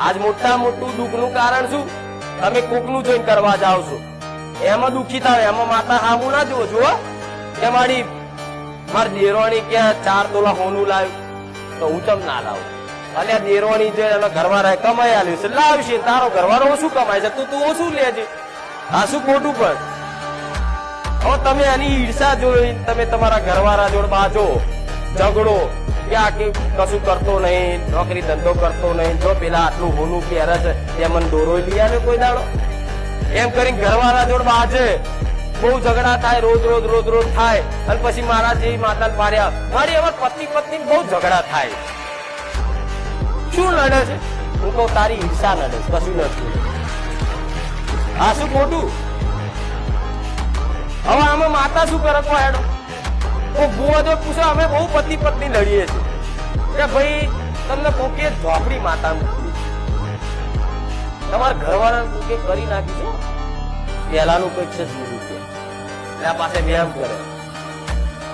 આજ મોટા મોટું દુઃખનું કારણ શું? તમે કોકનું જોઈને કરવા જાઓ છો, એમાં દુઃખી થાય. એમાં માતા હામું ના જુઓ છો કે મારી દેરોણી ક્યાં 4 તોલા હોનું લાવ્યું, તો હું તમ ના લાવું. અલ્યા દેરોણી જે એના ઘરવાળા કમાઈ આલ્યું છે લાવશે, તારો ઘરવાળો ઓછું કમાય છે તું ઓછું લેજે. આ શું ખોટું? પણ હવે તમે આની ઈર્ષા જોઈ તમે તમારા ઘરવાળા જોડે બાજો ઝઘડો કે આ કશું કરતો નહીં, નોકરી ધંધો કરતો નહીં, જો પેલા આટલું હોનું પહેરે છે એ મને દોરો લઈ આવે કોઈ દાડો, એમ કરીને ઘરવાળા જોડે બાજે, બહુ ઝઘડા થાય, રોજ રોજ રોજ રોજ થાય. અને પછી મારા જેવી માતા પાડ્યા મારી હવે પતિ પત્ની બહુ ઝઘડા થાય. શું લડે છે? હું કહું તારી ઈર્ષા લડે છે, કશું નથી. આ શું ખોટું? હવે આમાં માતા શું કરે? કો હેડો બુઆ જો પૂછો, અમે બહુ પતિ પત્ની લડીએ છીએ કે ભાઈ તમને કોકે ઝોપડી માતા મૂકી, તમારા ઘરવાળા કોકે કરી નાખીશું. પેલાનું કઈક છે જુદું કે એના પાસે વ્યાયામ કરે.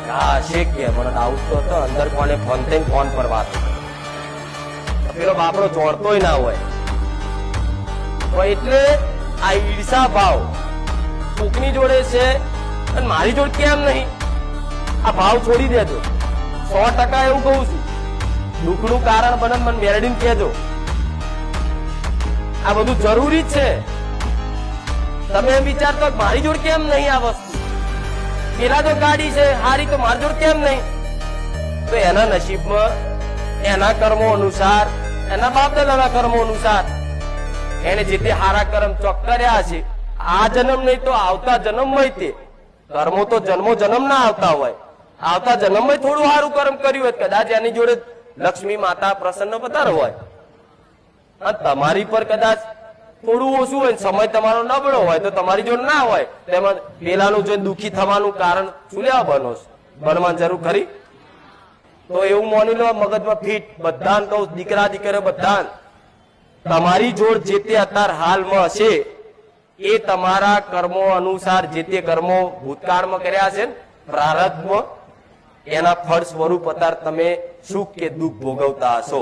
હા શેખ કે મને આવું તો હતો, અંદર કોને ફોન થઈને ફોન પર વાત પેલો બાપડો જોડતોય ના હોય. એટલે આ ઈર્ષા ભાવ કોકની જોડે છે અને મારી જોડે કેમ નહીં? આ ભાવ છોડી દેજો. 100% એવું કહું છું. દુઃખનું કારણ બને મને મેરડીને કહેજો. આ બધું જરૂરી જ છે. તમે એમ વિચારતો મારી જોડે કેમ નહીં આ વસ્તુ? પેલા જો ગાડી છે હારી તો મારી જોડે કેમ નહીં? તો એના નસીબમાં એના કર્મો અનુસાર, એના બાપ દાદાના કર્મો અનુસાર એને જે તે હારા કર્મ ચોક કર્યા છે, આ જન્મ નહીં તો આવતા જન્મમાં તે કર્મો તો જન્મો જન્મ ના આવતા હોય, આવતા જન્મમાં થોડું સારું કર્મ કર્યું હોય, કદાચ એની જોડે લક્ષ્મી માતા પ્રસન્ન વધારે હોય. અને તમારી પર કદાચ થોડું ઓછું હોય, સમય તમારો નબળો હોય તો તમારી જોડે ના હોય, તેમાં પેલાનું જોઈને દુઃખી થવાનું કારણ શું લેવા બનો? બનવાની જરૂર ખરી? તો એવું માની લો મગજમાં ફીટ બધાને કહું, દીકરા દીકરીઓ બધા તમારી જોડ જે તે અત્યાર હાલમાં હશે એ તમારા કર્મો અનુસાર જે તે કર્મો ભૂતકાળમાં કર્યા છે પ્રારબ્ધમાં, એના ફળ સ્વરૂપ અત્યારે તમે સુખ કે દુઃખ ભોગવતા હશો.